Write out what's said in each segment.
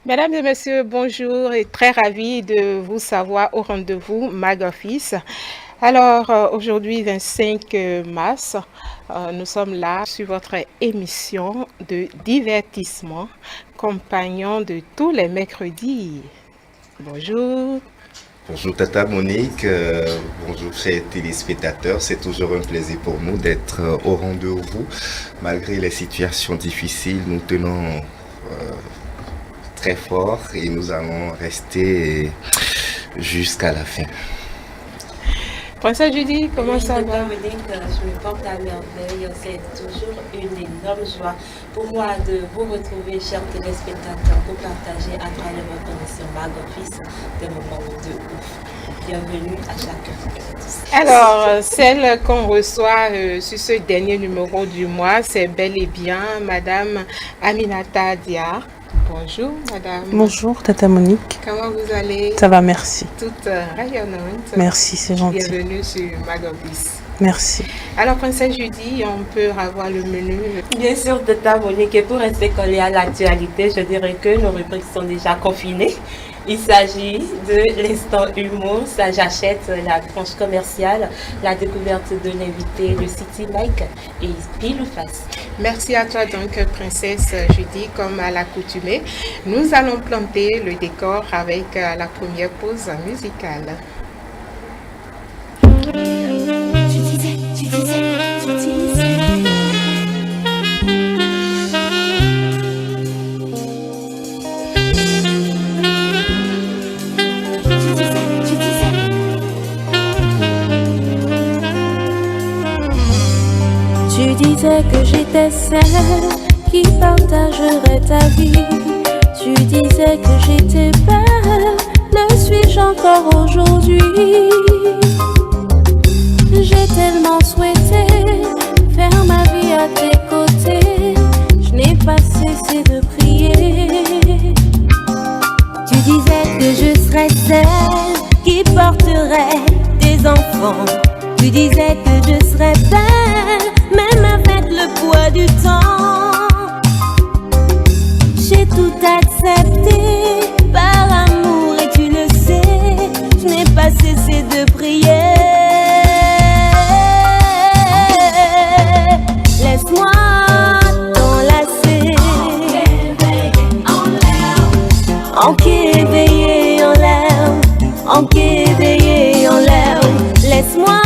Mesdames et messieurs, bonjour et très ravi de vous savoir au rendez-vous Mag Office. Alors aujourd'hui 25 mars, nous sommes là sur votre émission de divertissement, compagnon de tous les mercredis. Bonjour. Bonjour Tata Monique, bonjour chers téléspectateurs, c'est toujours un plaisir pour nous d'être au rendez-vous. Malgré les situations difficiles, nous tenons très fort et nous allons rester jusqu'à la fin. Princesse Judy, comment ça va? Dominique, je me porte à merveille. C'est toujours une énorme joie pour moi de vous retrouver, chers téléspectateurs, pour partager à travers votre émission Mag Office des moments de ouf. Bienvenue à chacun. Alors, celle qu'on reçoit sur ce dernier numéro du mois, c'est bel et bien Madame Aminata Diar. Bonjour Madame. Bonjour Tata Monique. Comment vous allez? Ça va, merci. Toute rayonnante. Merci, c'est gentil. Bienvenue sur Mag Office. Merci. Alors Princesse Judy, on peut avoir le menu? Bien sûr, Tata Monique, et pour rester collé à l'actualité, je dirais que nos rubriques sont déjà confinées. Il s'agit de l'instant humour, ça j'achète la tranche commerciale, la découverte de l'invité, le City Mike et pile ou face. Merci à toi donc Princesse Judy, comme à l'accoutumée. Nous allons planter le décor avec la première pause musicale. Tu disais que j'étais celle qui partagerait ta vie. Tu disais que j'étais belle, le suis-je encore aujourd'hui? J'ai tellement souhaité faire ma vie à tes côtés, je n'ai pas cessé de prier. Tu disais que je serais celle qui porterait tes enfants. Tu disais que je serais belle, même avec le poids du temps. J'ai tout accepté par amour et tu le sais, je n'ai pas cessé de prier. Laisse-moi t'enlacer, enquéveillé en l'air, enquéveillé en l'air. Laisse-moi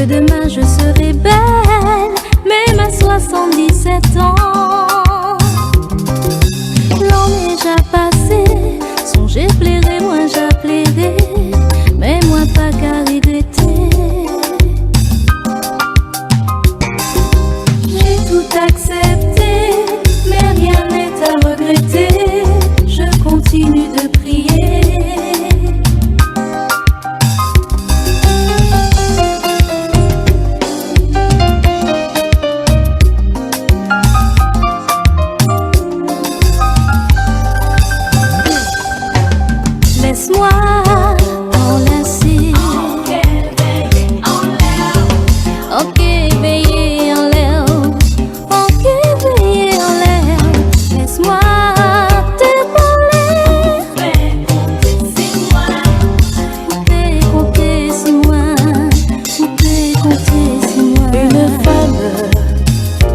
demain je serai belle, même à 77 ans. L'an est déjà passé, songez plairait, moi j'appellerai, mais moi pas qu'à regretter. J'ai tout accepté, mais rien n'est à regretter. Je continue de prier. Laisse-moi t'enlacer, enquéveillé en l'air, enquéveillé en l'air. Laisse-moi t'épauler, compter sur moi, compter sur moi. Une femme,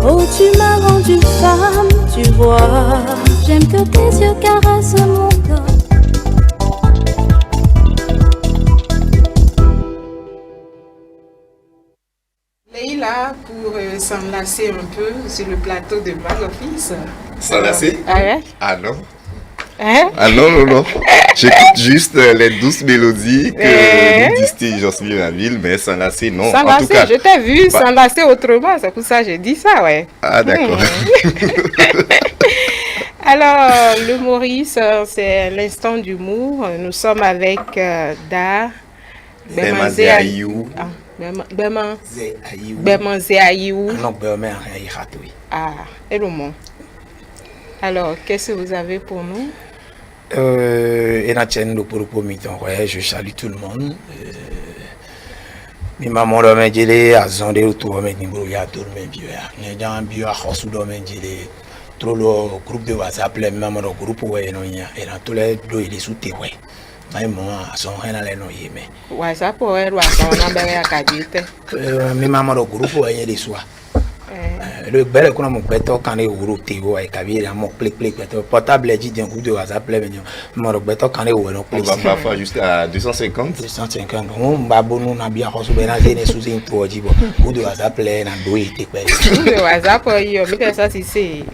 oh tu m'as rendu femme, tu vois. J'aime que tes yeux caressent mon corps. Leïla, pour s'enlacer un peu sur le plateau de Mag Office. S'enlacer? Ah ouais? Ah non. Hein? Ah non. J'écoute juste les douces mélodies que nous distille Jocelyne Laville, mais s'enlacer, non. S'enlacer, en tout cas, je t'ai vu s'enlacer autrement, c'est pour ça que j'ai dit ça, ouais. Ah d'accord. Alors, le Maurice, c'est l'instant d'humour. Nous sommes avec Da Bemaze Ayou. Bemaze Ayou. Non, Bemaze Ayou. Ah, et le mot. Alors, qu'est-ce que vous avez pour nous? Et la chaîne de pour mi-temps, ouais, je salue tout le monde. Mi maman do me jele azon de to me nimbo ya to me biya. Ne jan biya khosu do me jele trop le groupe de WhatsApp le maman do groupe ouais no nya et dans tous les do il est sous té ouais. Mais moi son rien là no yeme. WhatsApp ouais WhatsApp on a bien kadite. Mi maman do groupe ouais les soir. Le bel qu'on a mon beto quand les euros théo et cabier à mon clic portable dit d'un groupe de WhatsApp les mignons mon beto quand les euros on va parfois juste à 250 on va bon on a bien reçu ben les sous une trop dit bon groupe de WhatsApp les na do été quoi le WhatsApp yo mais ça c'est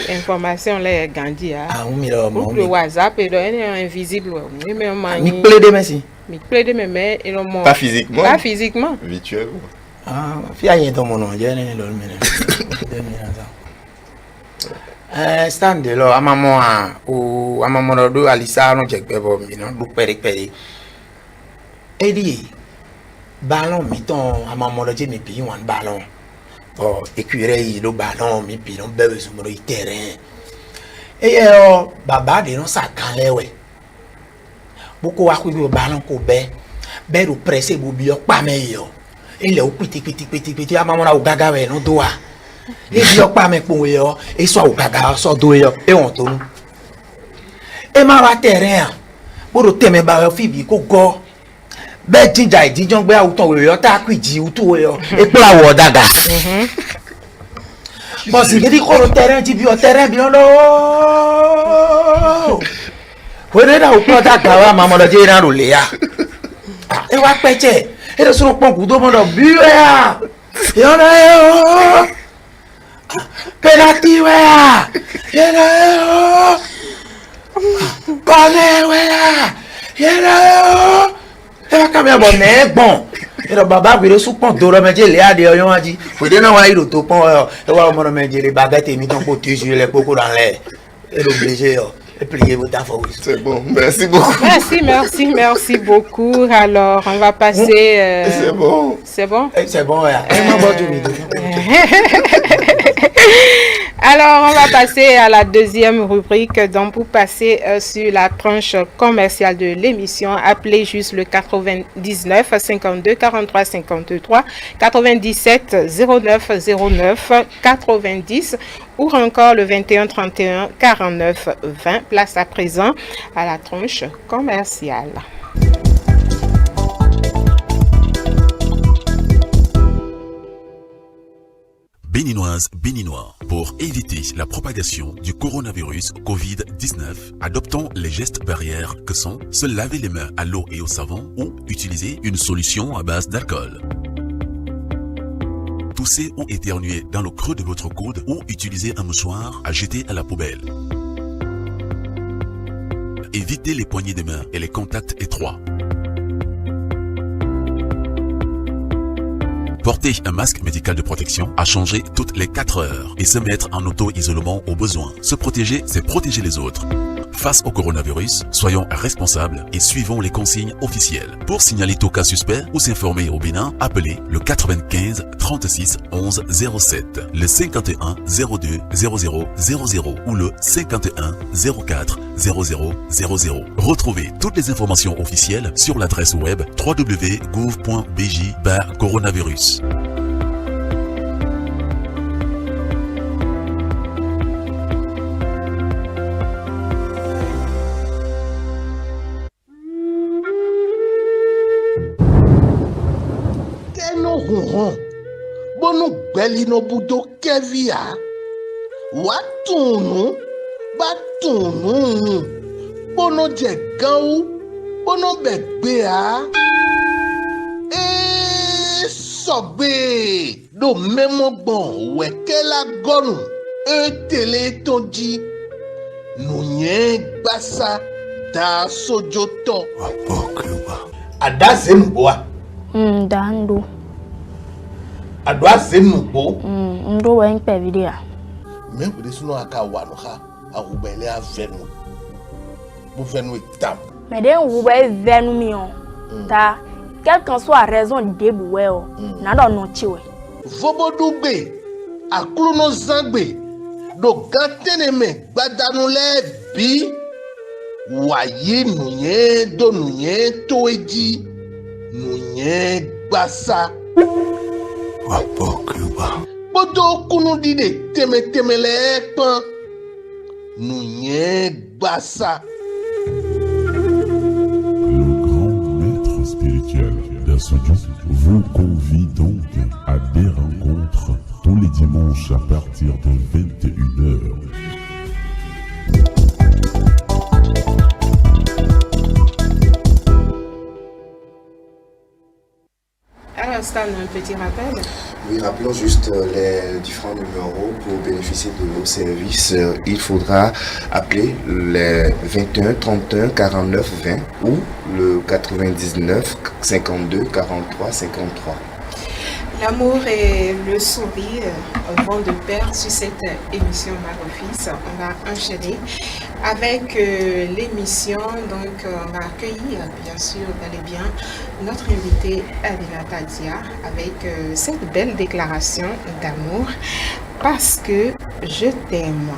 information les gandi ah on mira le WhatsApp est invisible mais mi plaide merci mi plaide mais et le pas physiquement virtuel. Ah, fia yin to mono je ne lo mi ne. Stand lo amamo a o amamo do alisa no je pe bo mi no du peri. Edi ballon mi ton amamo do je mi pi wan ballon. Oh, écureuil lo ballon mi pi no bebe so mo terrain. O baba de no sa kan lewe. Boko wa ku bi ballon ko be do pressé bo bi o pa me yo. Il est au petit à maman au gaga ouais non doa et bio pas me pour yo et soit au gaga soit do yo et on tourne et ma va terrain pour te me ba fi bi ko go be jinja idijon gbe awuton we yo ta kwiji utu yo e pe awo daga bo si gidi ko terrain ti bi o terrain bi lo we na o ko daga wa maman lo je ran ro le ya e wa peche et le son pont coup demande buya yana yo penalty wa yana yo corner wa yana yo e va cambiar bonne bon et le baba bi le sous pont do le meje le ade yo aji we de na wa iro to pont e wa mo meje le baguette mi ton ko toujours les coco dans l'air et l'obligé yo. C'est bon, merci beaucoup. Merci beaucoup. Alors, on va passer... C'est bon. C'est bon? C'est bon, Alors, on va passer à la deuxième rubrique. Donc, pour passer sur la tranche commerciale de l'émission, appelez juste le 99 52 43 53 97 09 09 90 ou encore le 21 31 49 20. Place à présent à la tranche commerciale. Béninoises, Béninois, pour éviter la propagation du coronavirus Covid-19, adoptons les gestes barrières que sont se laver les mains à l'eau et au savon ou utiliser une solution à base d'alcool. Tousser ou éternuer dans le creux de votre coude ou utiliser un mouchoir à jeter à la poubelle. Évitez les poignées de main et les contacts étroits. Porter un masque médical de protection à changer toutes les 4 heures et se mettre en auto-isolement au besoin. Se protéger, c'est protéger les autres. Face au coronavirus, soyons responsables et suivons les consignes officielles. Pour signaler tout cas suspect ou s'informer au Bénin, appelez le 95 36 11 07, le 51 02 00 00 ou le 51 04 00 00. Retrouvez toutes les informations officielles sur l'adresse web www.gouv.bj/coronavirus. Bonu gbelino budo kevia watunu batunu bono je gan bono begbea sogbe do memo gbon wekela gonu tele tonji nunye gbasa da sojoto adazemboa dando adwa zembo ndo wa npe video me bude sunu aka wa no ha ahubele avenu bu venu itam me den wu ba venu mi on ta quelle qu'en soit raison de buwe o na do no chiwe vobodugbe akruno zangbe do gantene me gbadanu le bi Waye nounye do nounye toedi nounye basa. Wapokuba. Bodo kunundi de temele pan nounye basa. Le grand maître spirituel d'Assodio vous convie donc à des rencontres tous les dimanches à partir de 21h. Alors, Stan, un petit rappel. Oui, rappelons juste les différents numéros pour bénéficier de nos services. Il faudra appeler les 21 31 49 20 ou le 99 52 43 53. L'amour et le sourire vont de pair sur cette émission Mère-Fils. On va enchaîner avec l'émission. Donc, on va accueillir, bien sûr, bel et bien, notre invité Aminata Dia avec cette belle déclaration d'amour. Parce que je t'aime.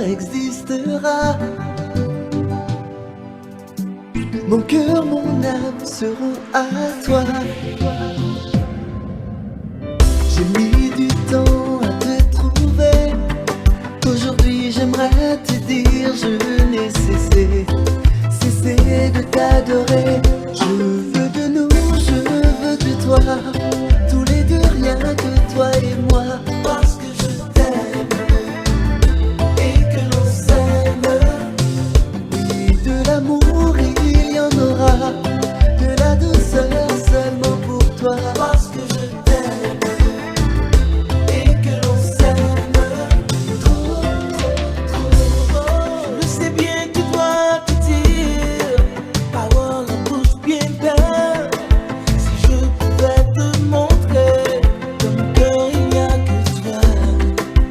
Existera. Mon cœur, mon âme seront à toi. J'ai mis du temps à te trouver. Aujourd'hui j'aimerais te dire je n'ai cessé de t'adorer. Je veux de nous, je veux de toi. Tous les deux rien que toi et moi. Parce que je t'aime. L'amour, il y en aura, de la douceur seulement pour toi. Parce que je t'aime et que l'on s'aime trop, trop, trop. Je sais bien que tu dois te dire, avoir la bouche bien pleine. Si je pouvais te montrer, dans mon cœur il n'y a que toi.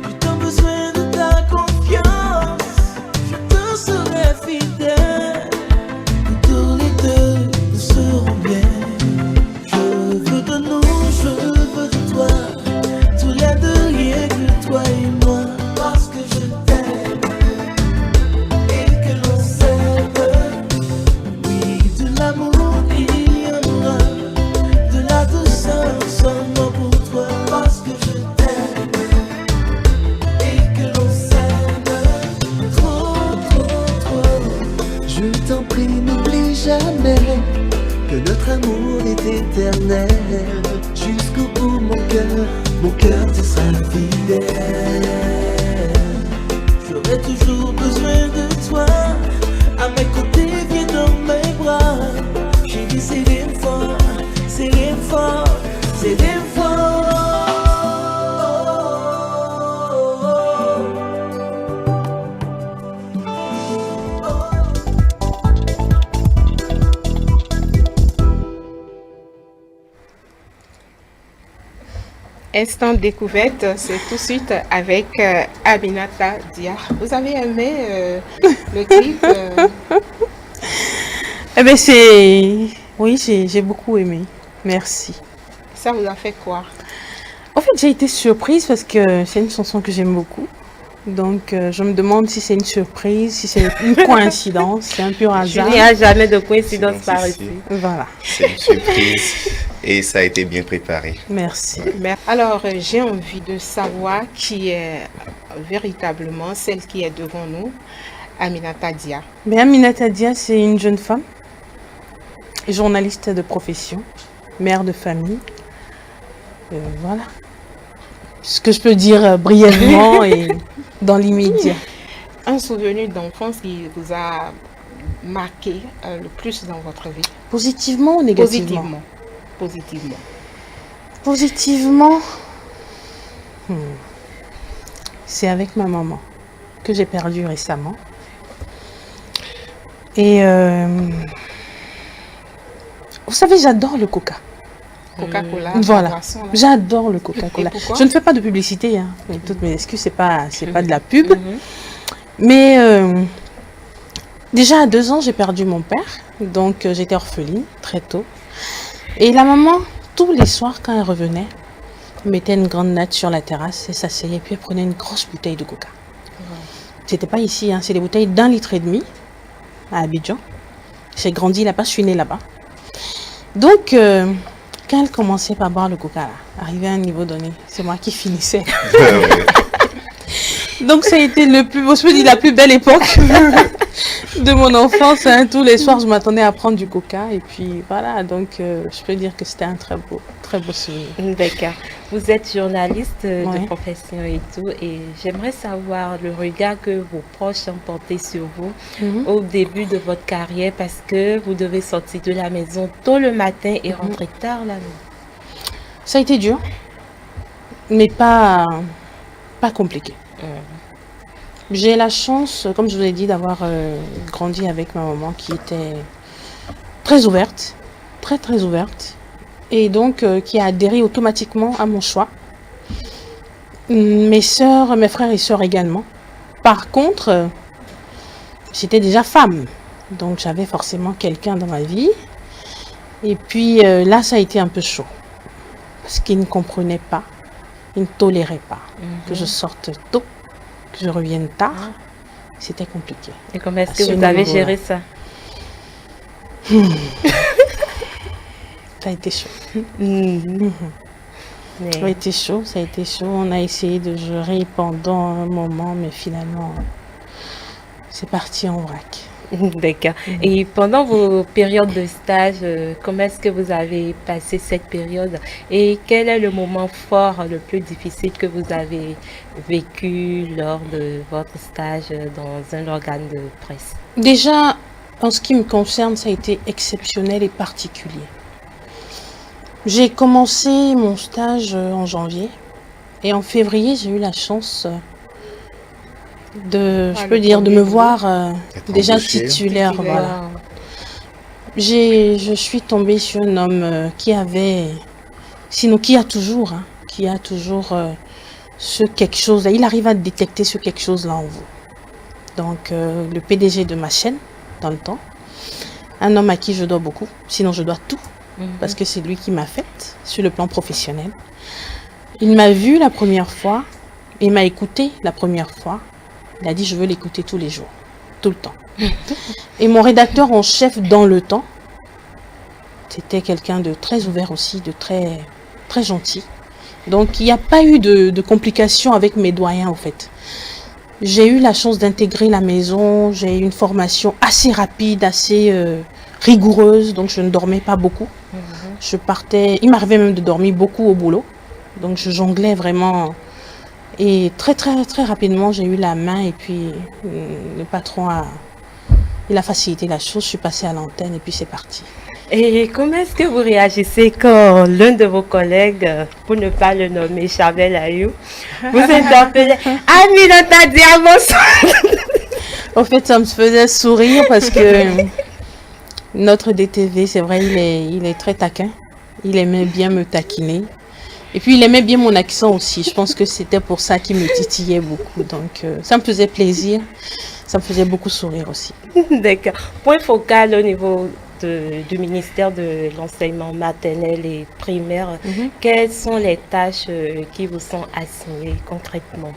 J'ai tant besoin de ta confiance, je te serai fidèle. Que notre amour est éternel. Jusqu'au bout mon cœur te sera fidèle. J'aurai toujours besoin de toi. À mes côtés, viens dans mes bras. J'ai dit c'est l'effort, c'est l'effort, c'est l'effort. Instant découverte, c'est tout de suite avec Aminata Dia. Vous avez aimé le clip Eh bien, c'est... Oui, j'ai beaucoup aimé. Merci. Ça vous a fait quoi? En fait, j'ai été surprise parce que c'est une chanson que j'aime beaucoup. Donc, je me demande si c'est une surprise, si c'est une coïncidence, c'est un pur hasard. Il n'y a jamais de coïncidence par ici. Voilà. C'est une surprise et ça a été bien préparé. Merci. Alors, j'ai envie de savoir qui est véritablement celle qui est devant nous, Aminata Dia. Mais Aminata Dia, c'est une jeune femme, journaliste de profession, mère de famille. Voilà. Ce que je peux dire brièvement et dans l'immédiat. Un souvenir d'enfance qui vous a marqué le plus dans votre vie? Positivement ou négativement? Positivement. Positivement, c'est avec ma maman que j'ai perdu récemment. Et vous savez, j'adore le Coca. Coca-Cola. Voilà, j'adore le Coca-Cola. Je ne fais pas de publicité, hein. Toutes mes excuses, c'est pas de la pub. Mais déjà à 2 ans, j'ai perdu mon père. Donc j'étais orpheline très tôt. Et la maman, tous les soirs, quand elle revenait, elle mettait une grande natte sur la terrasse et s'asseyait. Puis elle prenait une grosse bouteille de coca. C'était pas ici, hein, c'est des bouteilles d'1,5 litre à Abidjan. J'ai grandi là-bas, je suis née là-bas. Donc, quand elle commençait par boire le coca, là, arrivé à un niveau donné, c'est moi qui finissais. Donc, ça a été le plus beau, je me dis, la plus belle époque de mon enfance. Hein. Tous les soirs, je m'attendais à prendre du coca. Et puis, voilà, donc, je peux dire que c'était un très beau souvenir. D'accord. Vous êtes journaliste de profession et tout. Et j'aimerais savoir le regard que vos proches ont porté sur vous au début de votre carrière parce que vous devez sortir de la maison tôt le matin et rentrer tard la nuit. Ça a été dur, mais pas compliqué. J'ai la chance, comme je vous ai dit, d'avoir grandi avec ma maman qui était très ouverte, très ouverte, et donc qui a adhéré automatiquement à mon choix. Mes frères et sœurs également. Par contre, j'étais déjà femme, donc j'avais forcément quelqu'un dans ma vie. Et puis là, ça a été un peu chaud, parce qu'ils ne comprenaient pas, ils ne toléraient pas que je sorte tôt, que je revienne tard. C'était compliqué. Et comment est-ce que vous avez géré ça? Ça a été chaud. Ça a été chaud, ça a été chaud. On a essayé de gérer pendant un moment, mais finalement, c'est parti en vrac. D'accord. Et pendant vos périodes de stage, comment est-ce que vous avez passé cette période? Et quel est le moment fort, le plus difficile que vous avez vécu lors de votre stage dans un organe de presse? Déjà, en ce qui me concerne, ça a été exceptionnel et particulier. J'ai commencé mon stage en janvier et en février, j'ai eu la chance de me voir déjà titulaire. Voilà. Je suis tombée sur un homme qui a toujours ce quelque chose. Il arrive à détecter ce quelque chose là en vous. Donc le PDG de ma chaîne dans le temps, un homme à qui je dois beaucoup, sinon je dois tout, parce que c'est lui qui m'a faite sur le plan professionnel. Il m'a vu la première fois, il m'a écouté la première fois. Il a dit, je veux l'écouter tous les jours, tout le temps. Et mon rédacteur en chef dans le temps, c'était quelqu'un de très ouvert aussi, de très, très gentil. Donc, il n'y a pas eu de complications avec mes doyens, en fait. J'ai eu la chance d'intégrer la maison. J'ai eu une formation assez rapide, assez rigoureuse. Donc, je ne dormais pas beaucoup. Je partais, il m'arrivait même de dormir beaucoup au boulot. Donc, je jonglais vraiment. Et très rapidement, j'ai eu la main et puis le patron il a facilité la chose. Je suis passée à l'antenne et puis c'est parti. Et comment est-ce que vous réagissez quand l'un de vos collègues, pour ne pas le nommer, Chabel Ayou, vous interpellait « Aminata Diamant !» En fait, ça me faisait sourire parce que notre DTV, c'est vrai, il est très taquin. Il aimait bien me taquiner. Et puis, il aimait bien mon accent aussi. Je pense que c'était pour ça qu'il me titillait beaucoup. Donc, ça me faisait plaisir. Ça me faisait beaucoup sourire aussi. D'accord. Point focal au niveau du ministère de l'enseignement maternel et primaire. Quelles sont les tâches qui vous sont assignées concrètement?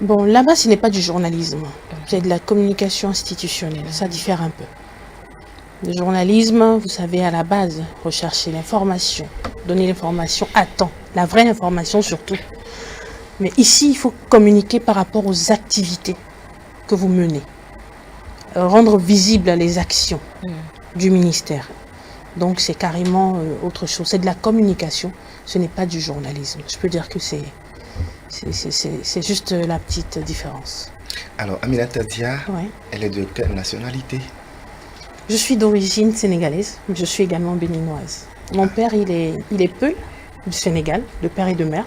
Bon, là-bas, ce n'est pas du journalisme. C'est de la communication institutionnelle. Ça diffère un peu. Le journalisme, vous savez, à la base, rechercher l'information, donner l'information à temps, la vraie information surtout. Mais ici, il faut communiquer par rapport aux activités que vous menez, rendre visibles les actions du ministère. Donc, c'est carrément autre chose. C'est de la communication, ce n'est pas du journalisme. Je peux dire que c'est juste la petite différence. Alors, Aminata Dia, elle est de quelle nationalité? Je suis d'origine sénégalaise, mais je suis également béninoise. Mon père, il est Peul, du Sénégal, de père et de mère.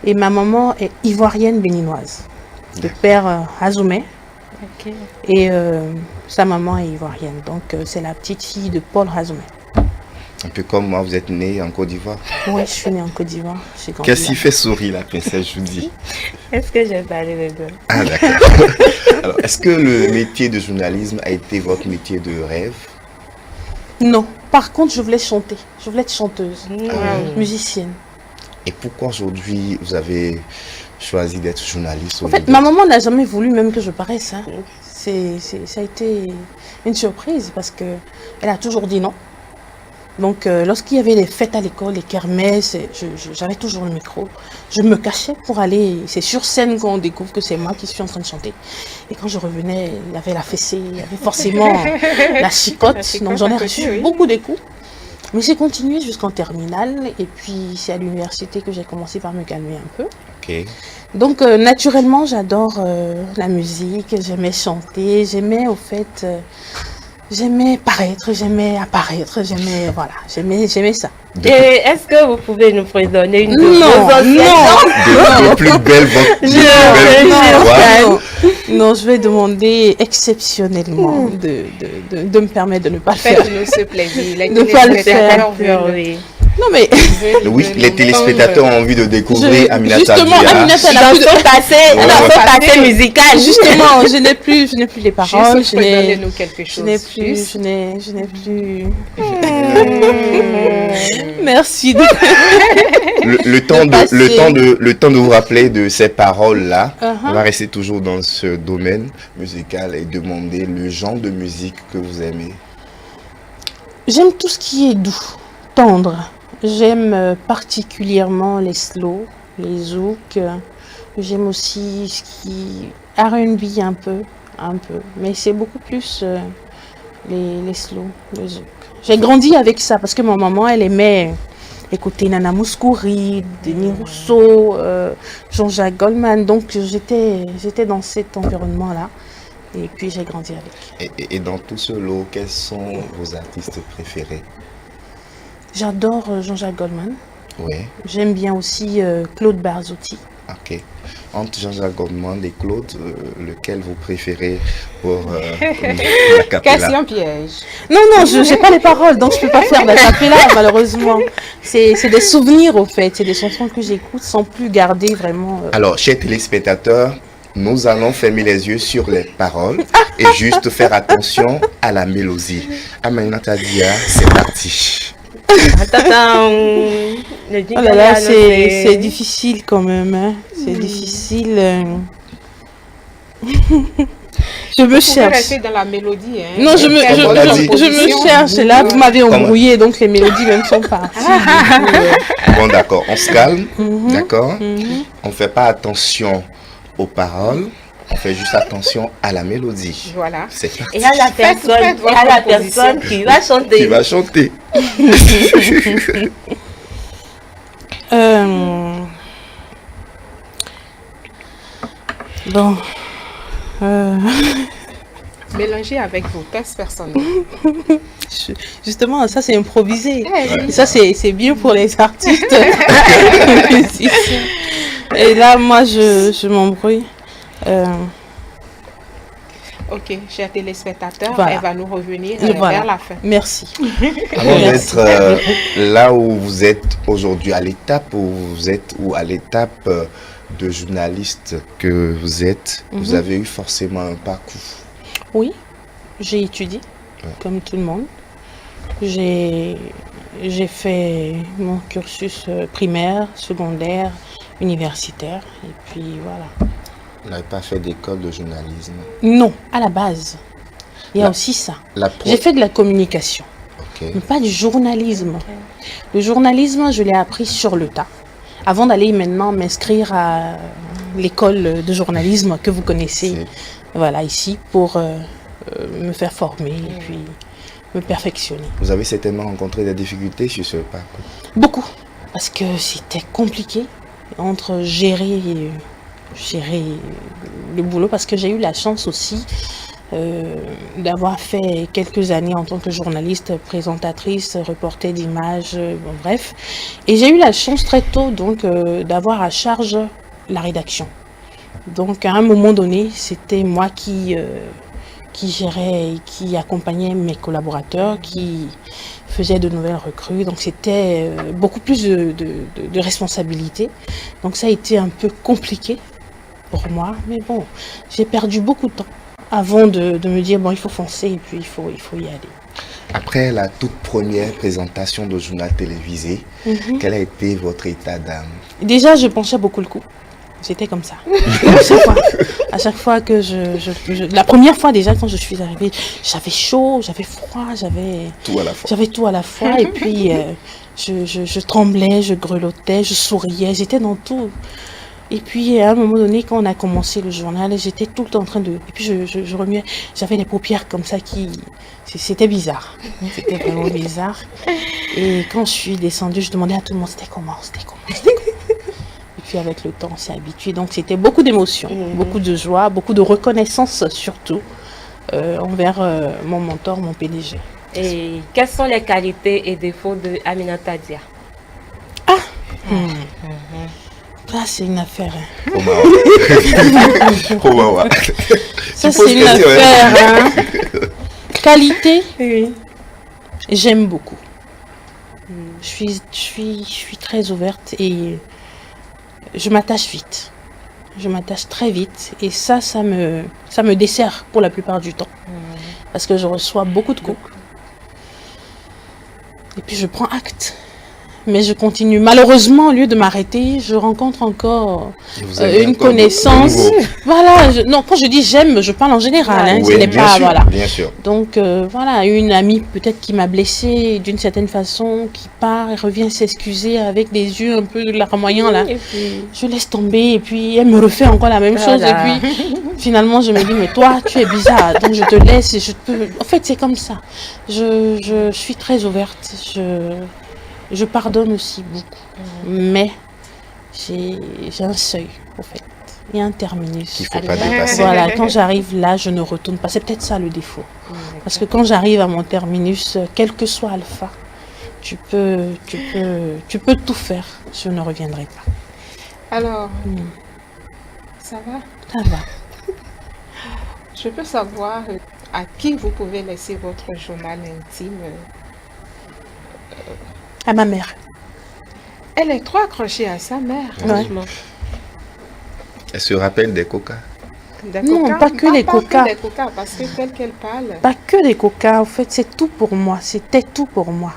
Et ma maman est ivoirienne béninoise, de père Azoumé. Et sa maman est ivoirienne, donc c'est la petite fille de Paul Azoumé. Un peu comme moi, vous êtes née en Côte d'Ivoire? Oui, je suis née en Côte d'Ivoire. Qu'est-ce qui fait sourire la princesse Judy? Est-ce que j'ai parlé de deux? Ah, d'accord. Alors, est-ce que le métier de journalisme a été votre métier de rêve? Non. Par contre, je voulais chanter. Je voulais être chanteuse, musicienne. Et pourquoi aujourd'hui vous avez choisi d'être journaliste? En fait, ma maman n'a jamais voulu même que je paraisse. Hein. Ça a été une surprise parce qu'elle a toujours dit non. Donc, lorsqu'il y avait les fêtes à l'école, les kermesses, j'avais toujours le micro. Je me cachais pour aller. C'est sur scène qu'on découvre que c'est moi qui suis en train de chanter. Et quand je revenais, il y avait la fessée, il y avait forcément la chicotte. Donc, j'en ai reçu beaucoup de coups. Mais j'ai continué jusqu'en terminale. Et puis, c'est à l'université que j'ai commencé par me calmer un peu. Ok. Donc, naturellement, j'adore la musique. J'aimais chanter. J'aimais, au fait... J'aimais paraître, j'aimais apparaître, j'aimais ça. Et est-ce que vous pouvez nous donner une de vos de plus belle voix. Non, je vais demander exceptionnellement de me permettre de ne pas le faire. Faites-nous ce plaisir. De ne pas le faire. Non mais... Oui, les téléspectateurs ont envie de découvrir Aminata Justement, Dia. Aminata dans son passé musical. Justement, je n'ai plus les paroles. Donnez-nous quelque chose. Je n'ai plus. Merci. Le temps de vous rappeler de ces paroles-là. On va rester toujours dans ce domaine musical et demander le genre de musique que vous aimez. J'aime tout ce qui est doux, tendre. J'aime particulièrement les slows, les zouks. J'aime aussi ce qui R&B un peu, mais c'est beaucoup plus les slows, les zouks. J'ai grandi avec ça parce que ma maman, elle aimait écouter Nana Mouskouri, Denis Rousseau, Jean-Jacques Goldman. Donc j'étais dans cet environnement-là et puis j'ai grandi avec. Et dans tout ce lot, quels sont vos artistes préférés? J'adore Jean-Jacques Goldman. Oui. J'aime bien aussi Claude Barzotti. Ok. Entre Jean-Jacques Goldman et Claude, lequel vous préférez pour la cappella? Question piège. Non, je n'ai pas les paroles, donc je ne peux pas faire la cappella, malheureusement. C'est des souvenirs, au fait. C'est des chansons que j'écoute sans plus garder vraiment... Alors, chers téléspectateurs, nous allons fermer les yeux sur les paroles et juste faire attention à la mélodie. Aminata Dia, c'est parti. Attends, oh là là, c'est difficile quand même. Hein. C'est difficile. Je me cherche. Rester dans la mélodie. Hein. Non, je me cherche. Là, vous m'avez embrouillé, donc les mélodies même sont parties. Bon, d'accord, on se calme. D'accord. On ne fait pas attention aux paroles. On fait juste attention à la mélodie. Voilà. C'est parti. Et à la personne qui va chanter. Qui va chanter. Bon. Mélangez avec vos tests personnels. Justement, ça c'est improvisé. Ouais. Ça c'est bien pour les artistes. Et là, moi, je m'embrouille. Ok, chers téléspectateurs, voilà. Elle va nous revenir voilà. vers la fin. Merci. Avant d'être là où vous êtes aujourd'hui, à l'étape où vous êtes, ou à l'étape de journaliste que vous êtes, vous avez eu forcément un parcours. Oui, j'ai étudié, comme tout le monde. J'ai fait mon cursus primaire, secondaire, universitaire, et puis voilà. Vous n'avez pas fait d'école de journalisme? Non, à la base. Il y a aussi ça. J'ai fait de la communication, mais pas du journalisme. Le journalisme, je l'ai appris sur le tas. Avant d'aller maintenant m'inscrire à l'école de journalisme que vous connaissez, voilà, ici, pour me faire former et puis me perfectionner. Vous avez certainement rencontré des difficultés sur ce parcours? Beaucoup, parce que c'était compliqué entre gérer le boulot, parce que j'ai eu la chance aussi d'avoir fait quelques années en tant que journaliste, présentatrice, reporter d'images, bon, bref. Et j'ai eu la chance très tôt donc d'avoir à charge la rédaction. Donc à un moment donné, c'était moi qui gérait et qui accompagnait mes collaborateurs, qui faisait de nouvelles recrues. Donc c'était beaucoup plus de responsabilités. Donc ça a été un peu compliqué pour moi. Mais bon, j'ai perdu beaucoup de temps avant de me dire, bon, il faut foncer et puis il faut y aller. Après la toute première présentation de journal télévisé, quel a été votre état d'âme? Déjà, je penchais beaucoup le cou. C'était comme ça. À chaque fois que la première fois déjà, quand je suis arrivée, j'avais chaud, j'avais froid, j'avais tout à la fois. J'avais tout à la fois. Et puis, je tremblais, je grelottais, je souriais, j'étais dans tout. Et puis, à un moment donné, quand on a commencé le journal, j'étais tout le temps en train de... Et puis, je remuais, j'avais les paupières comme ça qui... C'était bizarre. C'était vraiment bizarre. Et quand je suis descendue, je demandais à tout le monde, c'était comment. Et puis, avec le temps, on s'est habitué. Donc, c'était beaucoup d'émotions, beaucoup de joie, beaucoup de reconnaissance, surtout, envers mon mentor, mon PDG. Et quelles sont les qualités et défauts de Aminata Dia? Ça, c'est une affaire. Ça, c'est une affaire. Qualité, j'aime beaucoup. Je suis très ouverte et je m'attache vite. Je m'attache très vite et ça me dessert pour la plupart du temps. Parce que je reçois beaucoup de coups. Et puis je prends acte. Mais je continue. Malheureusement, au lieu de m'arrêter, je rencontre encore une connaissance. Voilà. Non, quand je dis j'aime, je parle en général. Oui, ce n'est pas, sûr, voilà. Bien sûr. Donc, voilà, une amie peut-être qui m'a blessée d'une certaine façon, qui part et revient s'excuser avec des yeux un peu larmoyants là. Puis... Je laisse tomber et puis elle me refait encore la même chose. Et puis, finalement, je me dis, mais toi, tu es bizarre. Donc, je te laisse et je peux... En fait, c'est comme ça. Je suis très ouverte. Je pardonne aussi beaucoup, mais j'ai un seuil, en fait. Il y a un terminus. Il ne faut pas dépasser. Voilà, quand j'arrive là, je ne retourne pas. C'est peut-être ça le défaut. Parce que quand j'arrive à mon terminus, quel que soit alpha, tu peux tout faire. Je ne reviendrai pas. Alors, ça va? Ça va. Je peux savoir à qui vous pouvez laisser votre journal intime? À ma mère. Elle est trop accrochée à sa mère, franchement. Elle se rappelle des coca? Non, pas que les coca. Pas que des coca, parce que tel qu'elle parle... Pas que des coca, en fait, c'est tout pour moi. C'était tout pour moi.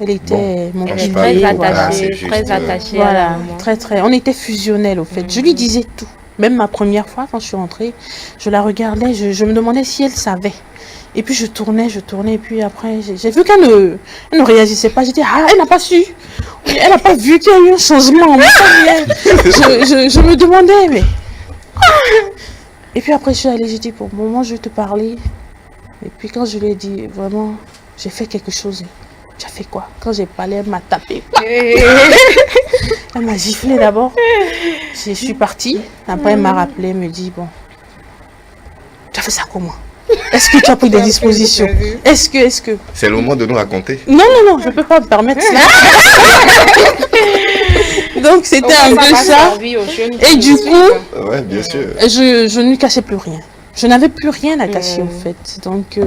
Elle était mon très attachée. Voilà, très. On était fusionnels, au fait. Je lui disais tout. Même ma première fois, quand je suis rentrée, je la regardais, je me demandais si elle savait. Et puis je tournais, et puis après, j'ai vu qu'elle ne réagissait pas. J'ai dit, elle n'a pas su. Elle n'a pas vu qu'il y a eu un changement. Je me demandais, mais... Et puis après, je suis allée, j'ai dit, pour le moment, je vais te parler. Et puis quand je lui ai dit, vraiment, j'ai fait quelque chose. Tu as fait quoi? Quand j'ai parlé, elle m'a tapé. Elle m'a giflé d'abord. Je suis partie. Après, elle m'a rappelé, elle me dit, bon, tu as fait ça comment? Est-ce que tu as pris des dispositions? Est-ce que... C'est le moment de nous raconter. Non, je ne peux pas me permettre ça. Donc, c'était un peu ça. Et du coup, ouais, bien sûr. Je ne lui cachais plus rien. Je n'avais plus rien à cacher, en fait. Donc,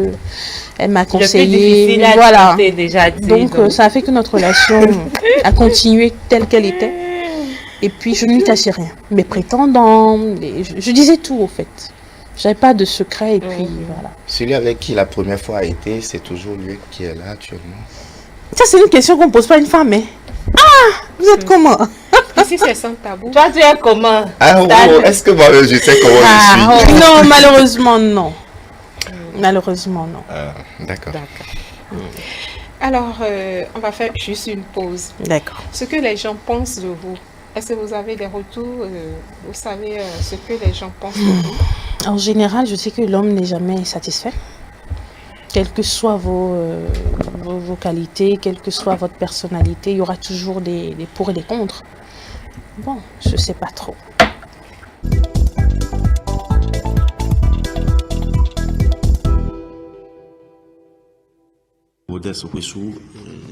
elle m'a conseillé. Voilà. Déjà dit, donc, ça a fait que notre relation a continué telle qu'elle était. Et puis, je ne lui cachais rien. Mes prétendants, je disais tout, en fait. J'avais pas de secret et puis voilà. Celui avec qui la première fois a été, c'est toujours lui qui est là actuellement. Ça, c'est une question qu'on pose pas à une femme, mais... vous êtes comment? Ici, c'est sans tabou. Toi, tu es comment? Est-ce que moi, je sais comment je suis? Non, malheureusement, non. Malheureusement, non. D'accord. Alors, on va faire juste une pause. D'accord. Ce que les gens pensent de vous, est-ce que vous avez des retours? Vous savez ce que les gens pensent de vous? En général, je sais que l'homme n'est jamais satisfait. Quelles que soient vos qualités, quelle que soit votre personnalité, il y aura toujours des pour et des contre. Bon, je ne sais pas trop. Modeste Ouessou,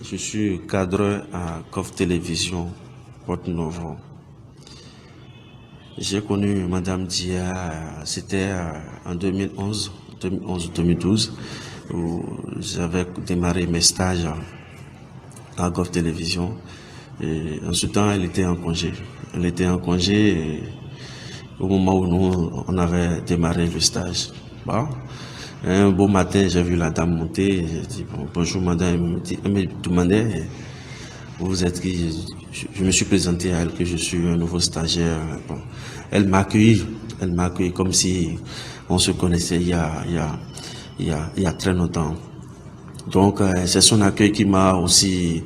je suis cadreur à COF Télévision Porte-Novo. J'ai connu Madame Dia, c'était en 2011-2012, où j'avais démarré mes stages à COF Télévision. Et en ce temps, elle était en congé. au moment où on avait démarré le stage. Bon. Un beau matin, j'ai vu la dame monter, j'ai dit bonjour madame, elle me demandait vous êtes qui? Je me suis présenté à elle que je suis un nouveau stagiaire. Bon. Elle m'a accueilli comme si on se connaissait il y a très longtemps. Donc c'est son accueil qui m'a aussi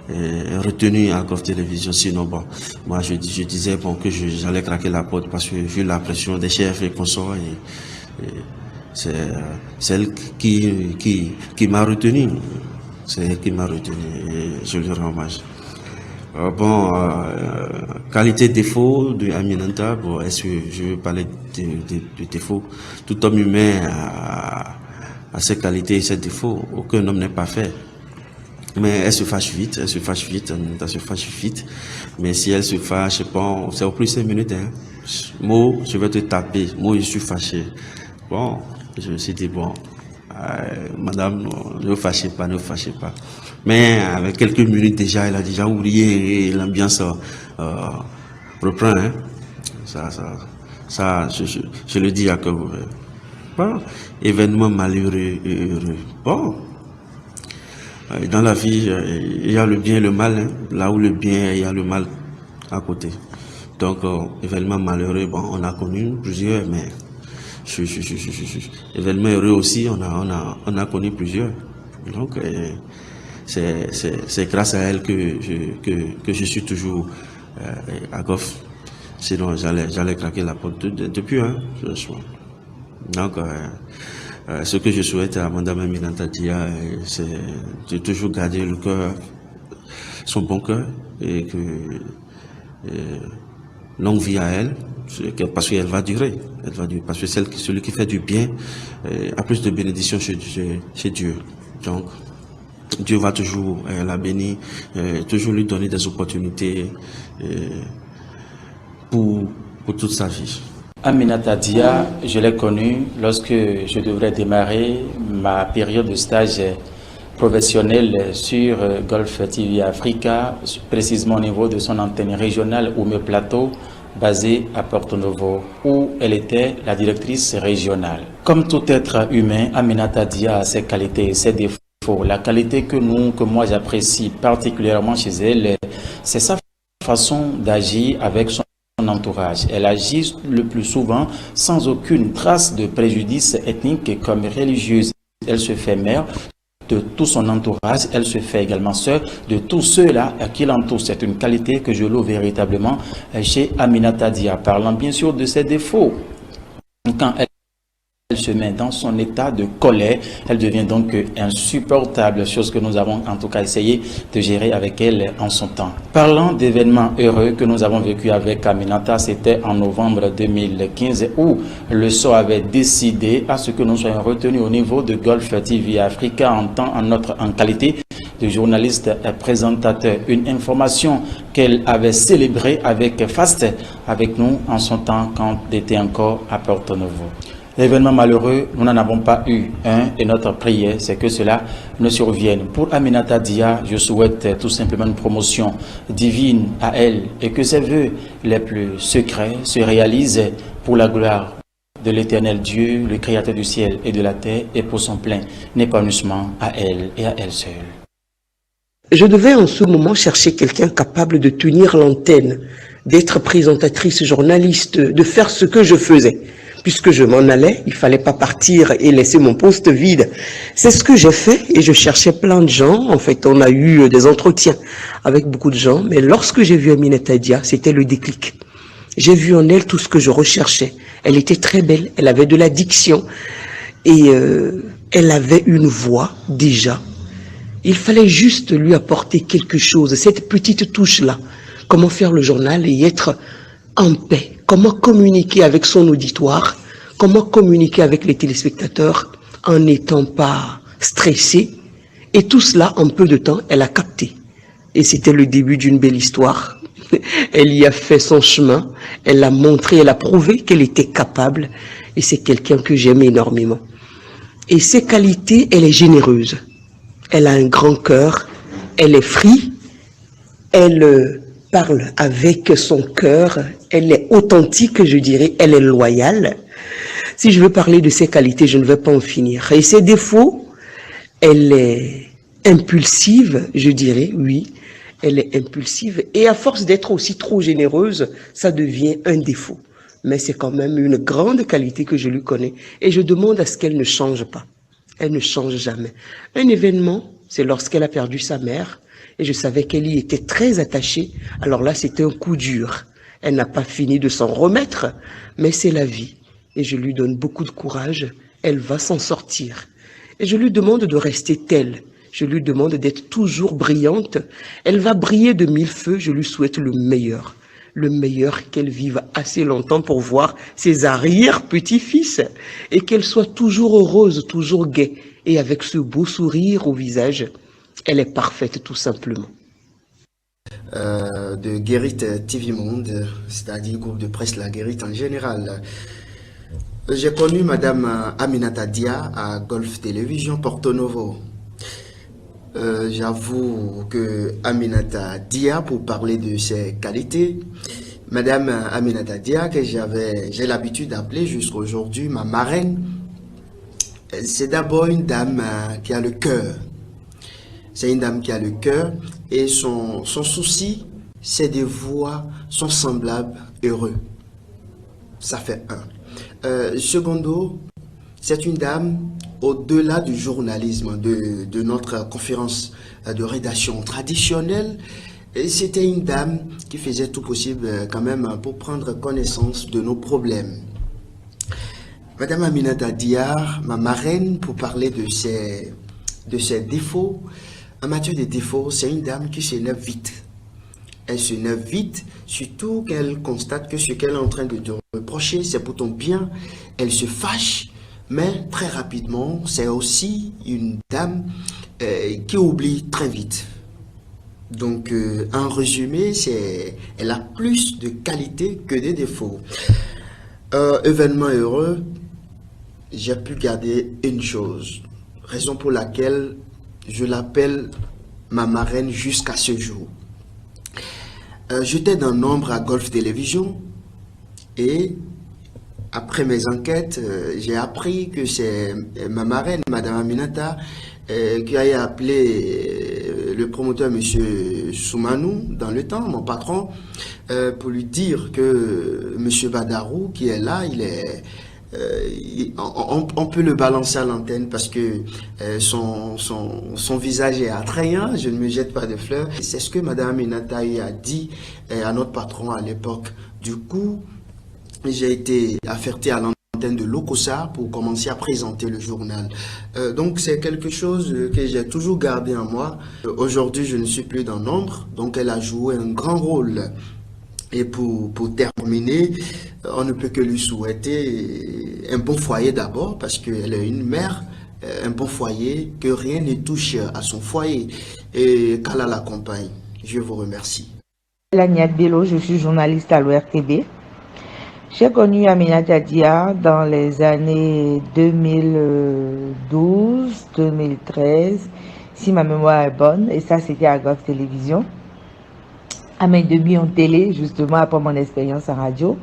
retenu à COF Télévision. Sinon bon, moi je disais bon que j'allais craquer la porte parce que vu la pression des chefs et consorts, c'est elle qui m'a retenu. C'est elle qui m'a retenu et je lui rends hommage. Qualité défaut de Aminata, bon, est-ce que je veux parler de défaut? Tout homme humain a ses qualités et ses défauts. Aucun homme n'est parfait. Mais elle se fâche vite, Aminata se fâche vite. Mais si elle se fâche, bon, c'est au plus 5 minutes, hein. Mo, je vais te taper. Mo, je suis fâché. Bon, je me suis dit, bon, madame, ne vous fâchez pas. Mais avec quelques minutes déjà, elle a déjà oublié et l'ambiance reprend. Hein. Ça, je le dis à que vous. Bon, événement malheureux et heureux. Bon, dans la vie, il y a le bien et le mal. Hein. Là où le bien, il y a le mal à côté. Donc, événement malheureux, bon, on a connu plusieurs, mais événement heureux aussi, on a connu plusieurs. Donc, c'est grâce à elle que je suis toujours à GOF. Sinon, j'allais craquer la porte depuis, hein, Donc, ce que je souhaite à Madame Aminata Dia, c'est de toujours garder le cœur, son bon cœur, et que longue vie à elle, parce qu'elle va durer. Parce que celui qui fait du bien a plus de bénédictions chez Dieu. Donc, Dieu va toujours la bénir, toujours lui donner des opportunités pour toute sa vie. Aminata Dia, je l'ai connue lorsque je devrais démarrer ma période de stage professionnel sur Golf TV Africa, précisément au niveau de son antenne régionale ou Oume Plateau, basée à Porto Novo, où elle était la directrice régionale. Comme tout être humain, Aminata Dia a ses qualités et ses défauts. La qualité que moi j'apprécie particulièrement chez elle, c'est sa façon d'agir avec son entourage. Elle agit le plus souvent sans aucune trace de préjudice ethnique comme religieuse. Elle se fait mère de tout son entourage, elle se fait également sœur de tous ceux-là qui l'entourent. C'est une qualité que je loue véritablement chez Aminata Dia. Parlant bien sûr de ses défauts, quand elle se met dans son état de colère, elle devient donc insupportable, chose que nous avons en tout cas essayé de gérer avec elle en son temps. Parlant d'événements heureux que nous avons vécu avec Aminata, c'était en novembre 2015 où le SO avait décidé à ce que nous soyons retenus au niveau de Golf TV Africa en qualité de journaliste présentateur. Une information qu'elle avait célébrée avec faste avec nous en son temps quand elle était encore à Porto Novo. L'événement malheureux, nous n'en avons pas eu un et notre prière, c'est que cela ne survienne. Pour Aminata Dia, je souhaite tout simplement une promotion divine à elle et que ses vœux les plus secrets se réalisent pour la gloire de l'éternel Dieu, le créateur du ciel et de la terre, et pour son plein épanouissement à elle et à elle seule. Je devais en ce moment chercher quelqu'un capable de tenir l'antenne, d'être présentatrice, journaliste, de faire ce que je faisais. Puisque je m'en allais, il fallait pas partir et laisser mon poste vide. C'est ce que j'ai fait et je cherchais plein de gens. En fait, on a eu des entretiens avec beaucoup de gens. Mais lorsque j'ai vu Aminata Dia, c'était le déclic. J'ai vu en elle tout ce que je recherchais. Elle était très belle, elle avait de la diction et elle avait une voix déjà. Il fallait juste lui apporter quelque chose, cette petite touche-là. Comment faire le journal et être en paix. Comment communiquer avec son auditoire, comment communiquer avec les téléspectateurs en n'étant pas stressé. Et tout cela, en peu de temps, elle a capté. Et c'était le début d'une belle histoire. Elle y a fait son chemin, elle a montré, elle a prouvé qu'elle était capable. Et c'est quelqu'un que j'aime énormément. Et ses qualités, elle est généreuse. Elle a un grand cœur, elle est free, elle parle avec son cœur Elle est authentique, je dirais, elle est loyale. Si je veux parler de ses qualités, je ne vais pas en finir. Et ses défauts, elle est impulsive, je dirais, oui. Elle est impulsive. Et à force d'être aussi trop généreuse, ça devient un défaut. Mais c'est quand même une grande qualité que je lui connais. Et je demande à ce qu'elle ne change pas. Elle ne change jamais. Un événement, c'est lorsqu'elle a perdu sa mère. Et je savais qu'elle y était très attachée. Alors là, c'était un coup dur. Elle n'a pas fini de s'en remettre, mais c'est la vie. Et je lui donne beaucoup de courage. Elle va s'en sortir. Et je lui demande de rester telle. Je lui demande d'être toujours brillante. Elle va briller de mille feux. Je lui souhaite le meilleur. Le meilleur, qu'elle vive assez longtemps pour voir ses arrière-petits-fils. Et qu'elle soit toujours heureuse, toujours gaie. Et avec ce beau sourire au visage, elle est parfaite tout simplement. De Guérit TV Monde, c'est-à-dire groupe de presse La Guérit en général. J'ai connu Madame Aminata Dia à Golf Télévision Porto Novo. J'avoue que Aminata Dia, pour parler de ses qualités, Madame Aminata Dia, que j'ai l'habitude d'appeler jusqu'à aujourd'hui ma marraine, c'est d'abord une dame qui a le cœur. C'est une dame qui a le cœur et son souci, c'est de voir son semblable heureux. Ça fait un. Secondo, c'est une dame au-delà du journalisme, de notre conférence de rédaction traditionnelle. C'était une dame qui faisait tout possible quand même pour prendre connaissance de nos problèmes. Madame Aminata Dia, ma marraine, pour parler de ses défauts. En matière de défauts, c'est une dame qui s'énerve vite. Elle s'énerve vite, surtout qu'elle constate que ce qu'elle est en train de te reprocher, c'est pour ton bien. Elle se fâche, mais très rapidement, c'est aussi une dame qui oublie très vite. Donc, en résumé, elle a plus de qualités que de défauts. Événement heureux, j'ai pu garder une chose, raison pour laquelle je l'appelle ma marraine jusqu'à ce jour. J'étais dans nombre à Golf Télévision et après mes enquêtes, j'ai appris que c'est ma marraine, Madame Aminata, qui a appelé le promoteur M. Soumanou dans le temps, mon patron, pour lui dire que M. Badarou, qui est là, on peut le balancer à l'antenne parce que son visage est attrayant, je ne me jette pas de fleurs. C'est ce que Madame Aminata a dit à notre patron à l'époque. Du coup, j'ai été affecté à l'antenne de l'Okosa pour commencer à présenter le journal. Donc c'est quelque chose que j'ai toujours gardé en moi. Aujourd'hui, je ne suis plus dans l'ombre, donc elle a joué un grand rôle. Et pour terminer, on ne peut que lui souhaiter un bon foyer d'abord, parce qu'elle est une mère, un bon foyer, que rien ne touche à son foyer, et qu'Allah l'accompagne. Je vous remercie. Laniat Bello, je suis journaliste à l'ORTB. J'ai connu Aminata Dia dans les années 2012-2013, si ma mémoire est bonne, et ça c'était à Golf Télévision. À mes débuts en télé, justement, après mon expérience en radio.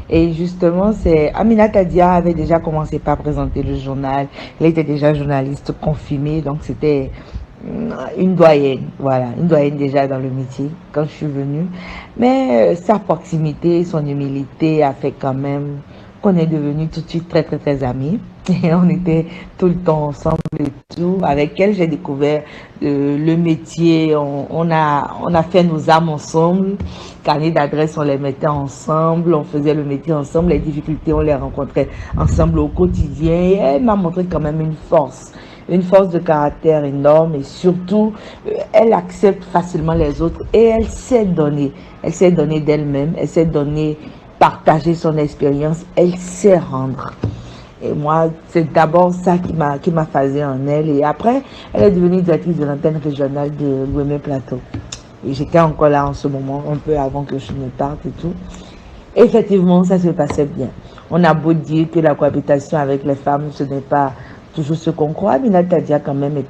Et justement, Aminata Dia avait déjà commencé par présenter le journal. Elle était déjà journaliste confirmée, donc c'était une doyenne, voilà, une doyenne déjà dans le métier quand je suis venue. Mais sa proximité, son humilité a fait quand même qu'on est devenus tout de suite très très très amis. Et on était tout le temps ensemble et tout. Avec elle, j'ai découvert le métier. On a fait nos âmes ensemble. Carnet d'adresse, on les mettait ensemble. On faisait le métier ensemble. Les difficultés, on les rencontrait ensemble au quotidien. Et elle m'a montré quand même une force de caractère énorme. Et surtout, elle accepte facilement les autres. Et elle sait donner. Elle sait donner d'elle-même. Elle sait donner, partager son expérience. Elle sait rendre. Et moi, c'est d'abord ça qui m'a phasé en elle. Et après, elle est devenue directrice de l'antenne régionale de l'Ouémé Plateau. Et j'étais encore là en ce moment, un peu avant que je ne parte et tout. Et effectivement, ça se passait bien. On a beau dire que la cohabitation avec les femmes, ce n'est pas toujours ce qu'on croit. Aminata Dia, quand même,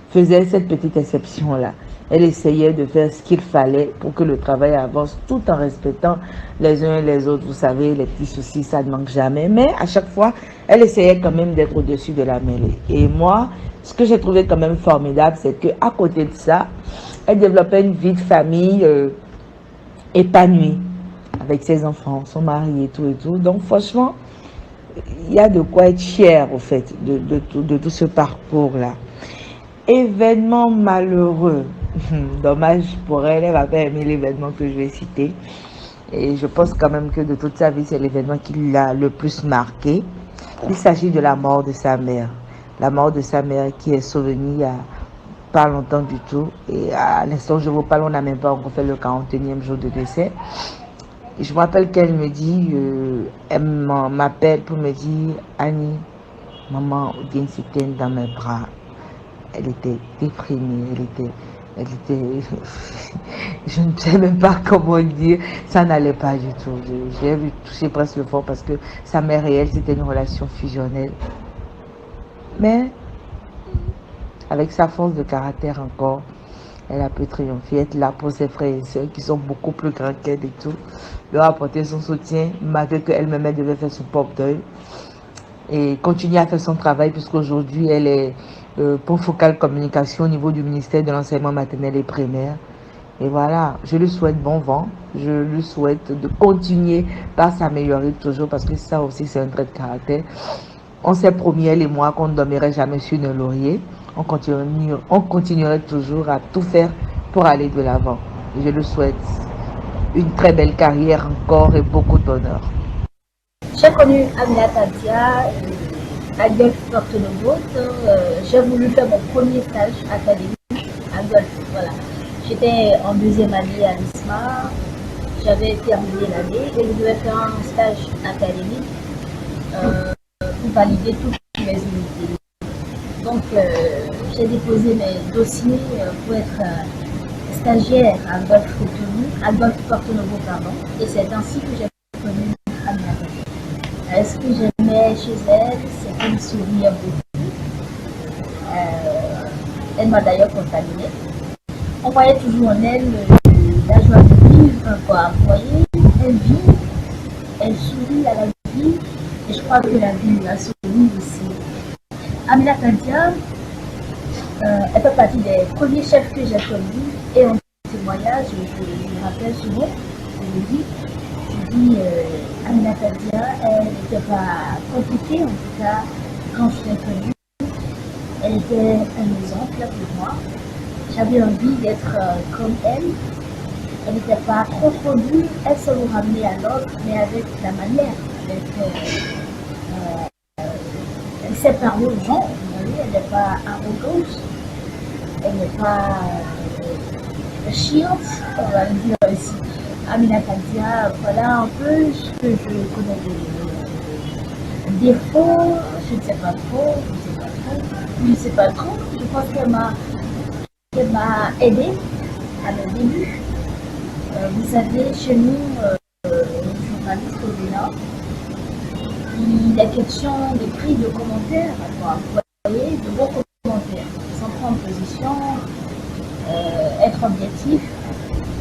faisait cette petite exception-là. Elle essayait de faire ce qu'il fallait pour que le travail avance tout en respectant les uns et les autres. Vous savez, les petits soucis, ça ne manque jamais. Mais à chaque fois, elle essayait quand même d'être au-dessus de la mêlée. Et moi, ce que j'ai trouvé quand même formidable, c'est qu'à côté de ça, elle développait une vie de famille épanouie avec ses enfants, son mari et tout et tout. Donc franchement, il y a de quoi être fier au fait de tout ce parcours-là. Événement malheureux. Dommage pour elle, elle va pas aimer l'événement que je vais citer. Et je pense quand même que de toute sa vie, c'est l'événement qui l'a le plus marqué. Il s'agit de la mort de sa mère. La mort de sa mère qui est survenue il n'y a pas longtemps du tout. Et à l'instant où je vous parle, on n'a même pas encore fait le 41e jour de décès. Et je me rappelle qu'elle me dit, elle m'appelle pour me dire, Annie, maman, Odine s'éteint dans mes bras. Elle était déprimée, elle était, je ne sais même pas comment dire, ça n'allait pas du tout. J'ai vu toucher presque le fond parce que sa mère et elle, c'était une relation fusionnelle. Mais, avec sa force de caractère encore, elle a pu triompher, être là pour ses frères et sœurs qui sont beaucoup plus grands qu'elle et tout, leur apporter son soutien, malgré qu'elle-même devait faire son propre deuil, et continuer à faire son travail, puisqu'aujourd'hui elle est pour focale communication au niveau du ministère de l'enseignement maternel et primaire. Et voilà, je lui souhaite bon vent, je lui souhaite de continuer par s'améliorer toujours, parce que ça aussi c'est un trait de caractère. On s'est promis, elle et moi, qu'on ne dormirait jamais sur nos lauriers. On continuerait toujours à tout faire pour aller de l'avant. Je lui souhaite une très belle carrière encore et beaucoup d'honneur. J'ai connu Aminata Dia à Golf Porto-Novo. J'ai voulu faire mon premier stage académique à Golf. Voilà. J'étais en deuxième année à l'ISMA. J'avais terminé l'année et je devais faire un stage académique pour valider toutes mes unités. Donc, j'ai déposé mes dossiers pour être stagiaire à Golf Porto-Novo, et c'est ainsi que j'ai connu Aminata. Ce que j'aimais chez elle, c'est qu'elle souriait beaucoup. Elle m'a d'ailleurs contaminée. On voyait toujours en elle la joie de vivre, quoi. Vous voyez, elle vit, elle sourit à la vie, et je crois que la vie la sourit aussi. Aminata Dia, elle fait partie des premiers chefs que j'ai connus, et en témoignage, je me rappelle souvent, je dis, Aminata Dia, elle n'était pas compliquée, en tout cas, quand je l'ai connue. Elle était un exemple pour moi. J'avais envie d'être comme elle. Elle n'était pas trop dure, elle se vous ramenait à l'autre, mais avec la manière, elle sait parler aux gens, vous voyez, elle n'est pas arrogante, elle n'est pas chiante, on va le dire ici. Aminata Dia, voilà un peu ce que je connais des défauts, je ne sais pas trop, je pense qu'elle m'a aidé à mes débuts. Vous savez, chez nous, journalistes au Bénin, il est question des prix de commentaires, vous voyez, de bons commentaires, sans prendre position, être objectif.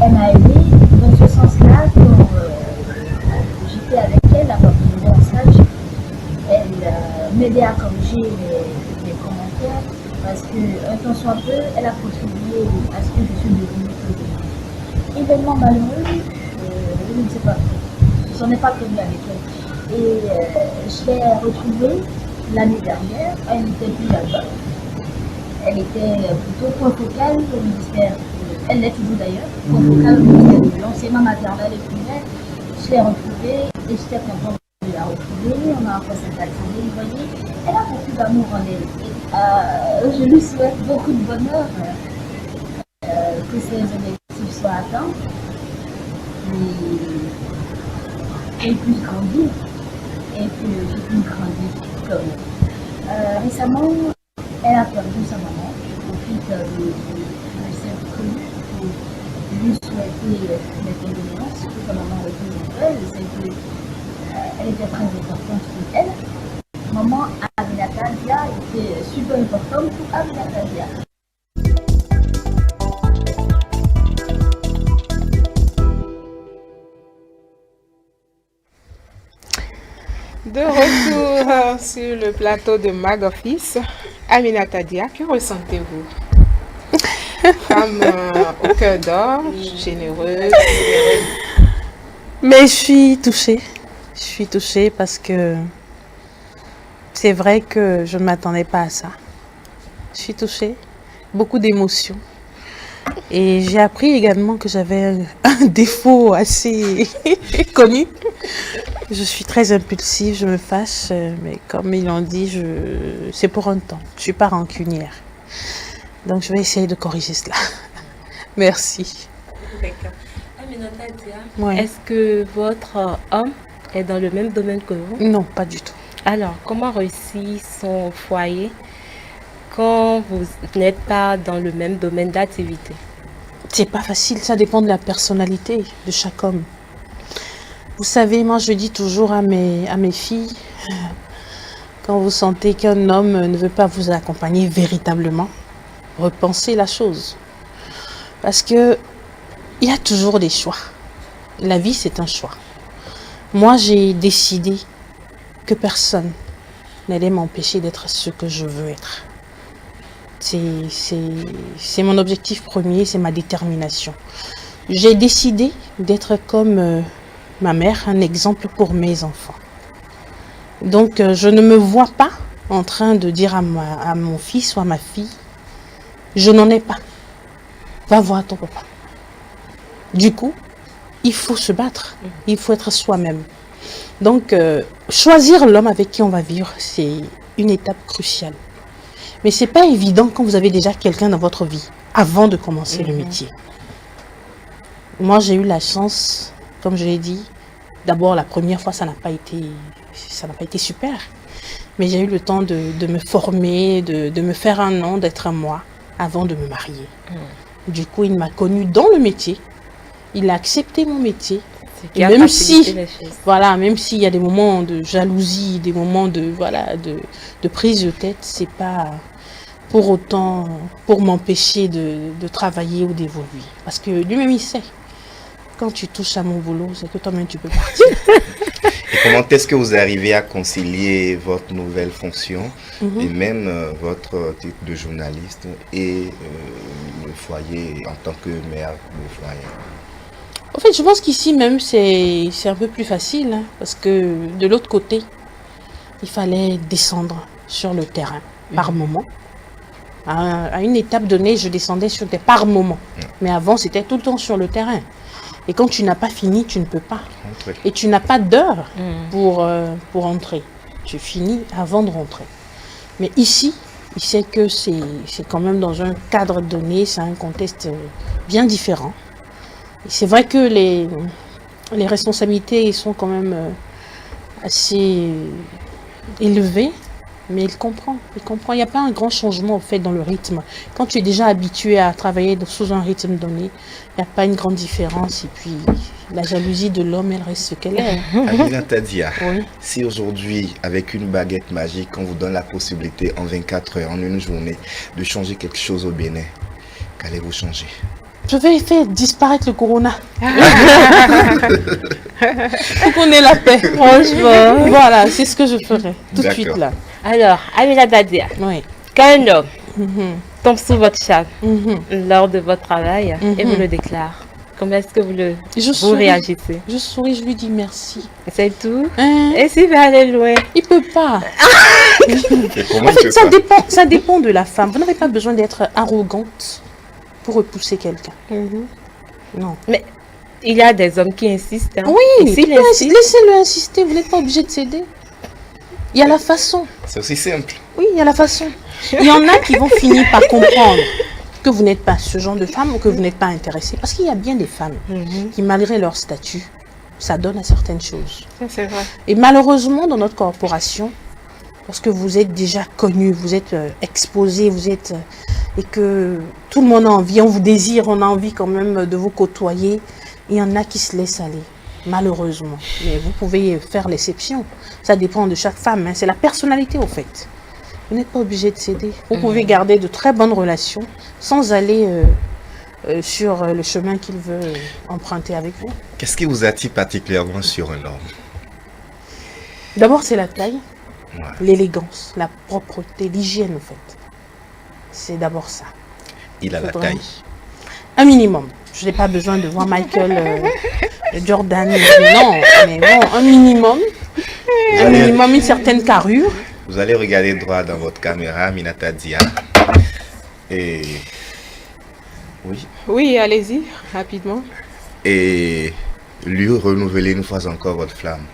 Elle m'a aidé dans ce sens-là quand j'étais avec elle à partir de mon stage. Elle m'aidait à corriger les commentaires parce qu'un temps soit peu, elle a contribué à ce que je suis devenue plus. Événement malheureux, je ne sais pas, je n'en ai pas connu avec elle. Et je l'ai retrouvée l'année dernière, elle n'était plus là-bas. Elle était plutôt point focal au ministère, elle l'est toujours d'ailleurs, point focal au ministère de l'enseignement maternel et primaire. Je l'ai retrouvée et j'étais contente de la retrouver. On a encore cette activité, vous voyez, elle a beaucoup d'amour en elle. Je lui souhaite beaucoup de bonheur, que ses objectifs soient atteints et qu'elle puisse grandir et que je puisse grandir comme elle. Récemment, elle a perdu sa maman au fil de cette connue pour lui souhaiter mes condoléances que sa maman repose en elle. C'est qu'elle était très importante pour elle. Maman Aminata Dia était super importante pour Aminata Dia. De retour sur le plateau de Mag Office, Aminata Dia, que ressentez-vous? Femme au cœur d'or, généreuse. Mais je suis touchée. Je suis touchée parce que c'est vrai que je ne m'attendais pas à ça. Je suis touchée. Beaucoup d'émotions. Et j'ai appris également que j'avais un défaut assez connu. Je suis très impulsive, je me fâche, mais comme ils l'ont dit, c'est pour un temps. Je ne suis pas rancunière. Donc je vais essayer de corriger cela. Merci. D'accord. Aminata Dia, Ouais. est-ce que votre homme est dans le même domaine que vous? Non, pas du tout. Alors, comment réussit son foyer quand vous n'êtes pas dans le même domaine d'activité? C'est pas facile, ça dépend de la personnalité de chaque homme. Vous savez, moi je dis toujours à mes filles, quand vous sentez qu'un homme ne veut pas vous accompagner véritablement, repensez la chose. Parce que il y a toujours des choix. La vie, c'est un choix. Moi, j'ai décidé que personne n'allait m'empêcher d'être ce que je veux être. C'est mon objectif premier, c'est ma détermination. J'ai décidé d'être comme ma mère, un exemple pour mes enfants. Donc, je ne me vois pas en train de dire à mon fils ou à ma fille, je n'en ai pas. Va voir ton papa. Du coup, il faut se battre, il faut être soi-même. Donc, choisir l'homme avec qui on va vivre, c'est une étape cruciale. Mais ce n'est pas évident quand vous avez déjà quelqu'un dans votre vie, avant de commencer le métier. Moi, j'ai eu la chance, comme je l'ai dit, d'abord la première fois, ça n'a pas été super. Mais j'ai eu le temps de me former, de me faire un nom, d'être moi, avant de me marier. Du coup, il m'a connue dans le métier. Il a accepté mon métier. Et même si, voilà, même s'il y a des moments de jalousie, des moments de prise de tête, c'est pas pour autant pour m'empêcher de travailler ou d'évoluer. Parce que lui-même, il sait. Quand tu touches à mon boulot, c'est que toi-même, tu peux partir. Et comment est-ce que vous arrivez à concilier votre nouvelle fonction et même votre titre de journaliste et le foyer en tant que mère de foyer? En fait, je pense qu'ici même, c'est un peu plus facile, hein, parce que de l'autre côté, il fallait descendre sur le terrain par moment. À une étape donnée, je descendais sur des par moment. Mais avant, c'était tout le temps sur le terrain. Et quand tu n'as pas fini, tu ne peux pas. Et tu n'as pas d'heure pour entrer. Tu finis avant de rentrer. Mais ici, il sait que c'est quand même dans un cadre donné, c'est un contexte bien différent. C'est vrai que les responsabilités sont quand même assez élevées, mais il comprend. Il n'y a pas un grand changement au fait dans le rythme. Quand tu es déjà habitué à travailler sous un rythme donné, il n'y a pas une grande différence. Et puis, la jalousie de l'homme, elle reste ce qu'elle est. Aminata Dia, Oui. si aujourd'hui, avec une baguette magique, on vous donne la possibilité en 24 heures, en une journée, de changer quelque chose au Bénin, qu'allez-vous changer? Je vais faire disparaître le corona. Pour qu'on ait la paix. Franchement. Voilà, c'est ce que je ferai tout de suite là. Alors, Aminata Dia, quand un homme tombe sous votre charme lors de votre travail et vous le déclare, comment est-ce que vous réagissez? Je souris, je lui dis merci. C'est tout? Et s'il veut aller loin? Il ne peut pas. Comment En fait, ça dépend de la femme. Vous n'avez pas besoin d'être arrogante pour repousser quelqu'un. Non. Mais il y a des hommes qui insistent. Hein. Oui, insiste, laissez-le insister, vous n'êtes pas obligé de céder. Il y a la façon. C'est aussi simple. Oui, il y a la façon. Il y en a qui vont finir par comprendre que vous n'êtes pas ce genre de femme ou que vous n'êtes pas intéressé. Parce qu'il y a bien des femmes qui, malgré leur statut, ça donne à certaines choses. C'est vrai. Et malheureusement, dans notre corporation, parce que vous êtes déjà connu, vous êtes exposé, et que tout le monde a envie, on vous désire, on a envie quand même de vous côtoyer. Il y en a qui se laissent aller, malheureusement. Mais vous pouvez faire l'exception. Ça dépend de chaque femme. Hein. C'est la personnalité, au fait. Vous n'êtes pas obligé de céder. Vous pouvez garder de très bonnes relations sans aller sur le chemin qu'il veut emprunter avec vous. Qu'est-ce qui vous attire particulièrement sur un homme? D'abord, c'est la taille, l'élégance, la propreté, l'hygiène, en fait. C'est d'abord ça. Il a la Faudrait- taille. Un minimum. Je n'ai pas besoin de voir Michael Jordan. Non, mais bon, un minimum. Un minimum, une certaine carrure. Vous allez regarder droit dans votre caméra, Aminata Dia. Et... Oui. Oui, allez-y, rapidement. Et lui renouveler une fois encore votre flamme.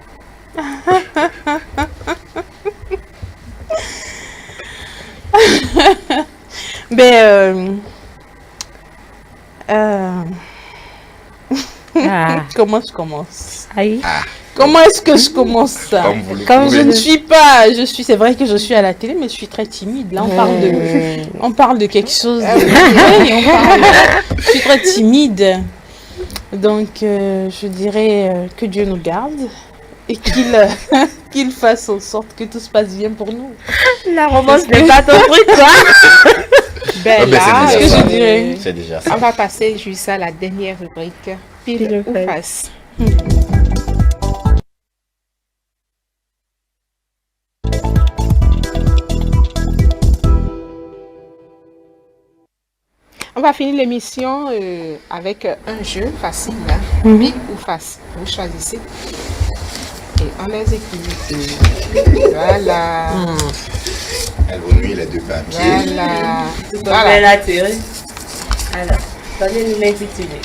Ben, comment je commence? Comment est-ce que je commence ça? Comme vous le Comme pouvez. je ne suis pas, c'est vrai que je suis à la télé, mais je suis très timide. Là, on parle de quelque chose. Je suis très timide. Donc, je dirais que Dieu nous garde et qu'il fasse en sorte que tout se passe bien pour nous. La romance n'est pas ton truc, quoi. Ben ben, là, c'est déjà ça. je C'est déjà ça. on va passer juste à la dernière rubrique, pile ou face. On va finir l'émission avec un jeu facile, hein? Pile ou face. Vous choisissez. Et on les écoute. Voilà. Elle renuit les deux papiers. Voilà. Voilà. La théorie. Alors, donnez-nous l'intitulé.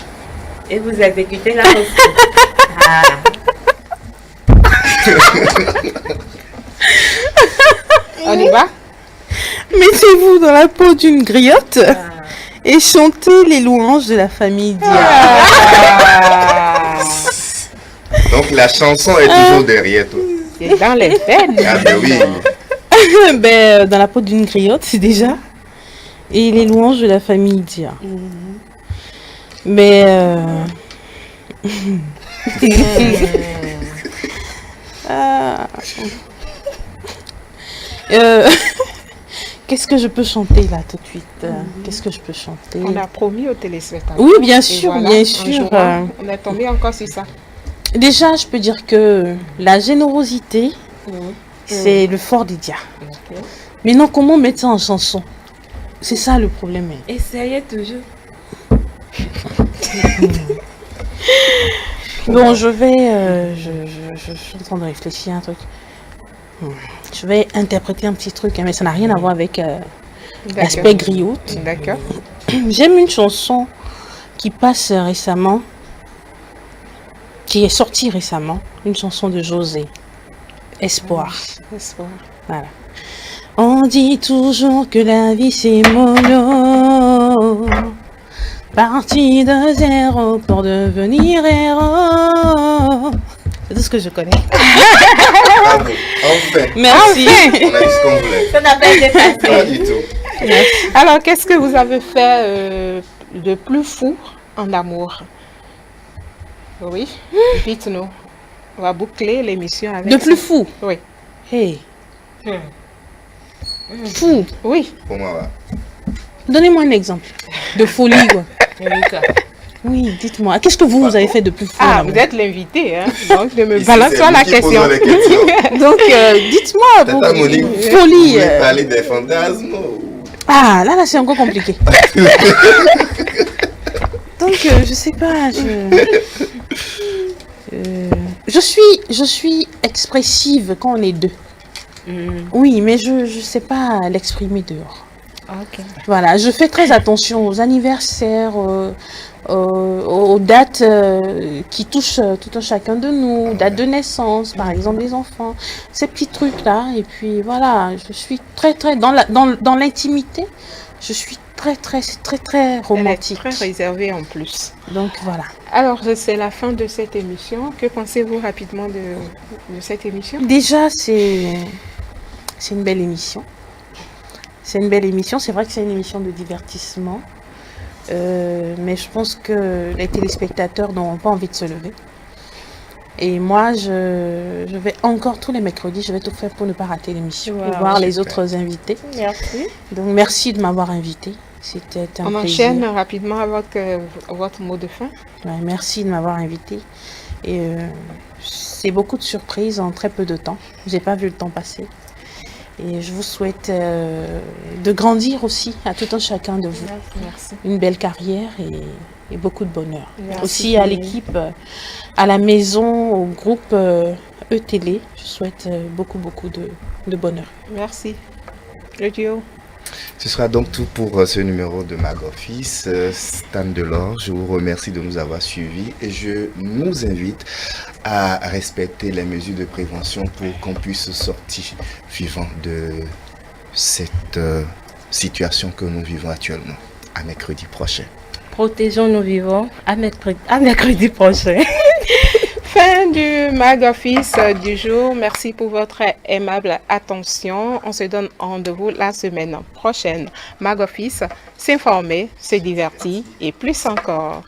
Et vous exécutez la recette. Ah. On y va? Mettez-vous dans la peau d'une griotte et chantez les louanges de la famille Dia. Donc la chanson est toujours derrière toi. C'est dans les veines. Ah ben oui. Ben, dans la peau d'une griotte, c'est déjà. Et les louanges de la famille Dia. Mais qu'est-ce que je peux chanter là tout de suite? Qu'est-ce que je peux chanter? On a promis aux téléspectateurs. Oui, bien Et sûr, voilà, bien un sûr. jour, on est tombé encore sur ça. Déjà, je peux dire que la générosité, c'est le fort des Dia. Mais non, comment mettre ça en chanson? C'est ça le problème. Essayez toujours. Bon, je vais... je suis en train de réfléchir à un truc. Je vais interpréter un petit truc, hein, mais ça n'a rien à voir avec l'aspect griotte. D'accord. J'aime une chanson qui passe récemment, qui est sortie récemment, une chanson de José, Espoir. Espoir. Voilà. On dit toujours que la vie c'est mollo, parti de zéro pour devenir héros. C'est tout ce que je connais. Bravo. Enfin. Merci. On a eu ce qu'on voulait. Ça n'a pas été facile. Pas du tout. Alors, qu'est-ce que vous avez fait de plus fou en amour? Oui, dites-nous. On va boucler l'émission avec De plus ça. fou? Oui. Hey. Fou? Oui. Pour moi, va. Donnez-moi un exemple de folie, quoi. Oui, dites-moi. Qu'est-ce que vous avez fait de plus fou? Ah, en vous amour? êtes l'invité, hein? Donc, ne me Ici, balance c'est pas lui la qui question. pose les questions. Donc, dites-moi. Tata Monique, vous Folie. voulez parler des fantasmes ou- Ah, là, c'est encore compliqué. Donc, je sais pas. Je suis expressive quand on est deux. Oui, mais je sais pas l'exprimer dehors. Ok. Voilà, je fais très attention aux anniversaires, aux dates qui touchent tout un chacun de nous, dates de naissance, par exemple des enfants, ces petits trucs-là. Et puis voilà, je suis très dans l'intimité, je suis très romantique. Elle est très réservée en plus. Donc voilà. Alors, c'est la fin de cette émission. Que pensez-vous rapidement de cette émission? Déjà, c'est une belle émission. C'est une belle émission. C'est vrai que c'est une émission de divertissement. Mais je pense que les téléspectateurs n'auront pas envie de se lever. Et moi, je vais encore tous les mercredis, je vais tout faire pour ne pas rater l'émission et Wow, voir les super. autres invités. Merci. Donc, merci de m'avoir invité. C'était un On plaisir. enchaîne rapidement avec votre mot de fin. Ouais, merci de m'avoir invité. Et c'est beaucoup de surprises en très peu de temps. J'ai pas vu le temps passer. Et je vous souhaite de grandir aussi à tout un chacun de vous. Merci. Une belle carrière et beaucoup de bonheur. Merci. Aussi à l'équipe, à la maison, au groupe E-Télé, je souhaite beaucoup de bonheur. Merci. Le duo. Ce sera donc tout pour ce numéro de Mag Office. Stan Delors, je vous remercie de nous avoir suivis et je nous invite à respecter les mesures de prévention pour qu'on puisse sortir vivant de cette situation que nous vivons actuellement. À mercredi prochain. Protégeons nos vivants. À mercredi prochain. Fin du Mag Office du jour. Merci pour votre aimable attention. On se donne rendez-vous la semaine prochaine. Mag Office, s'informer, se divertir et plus encore.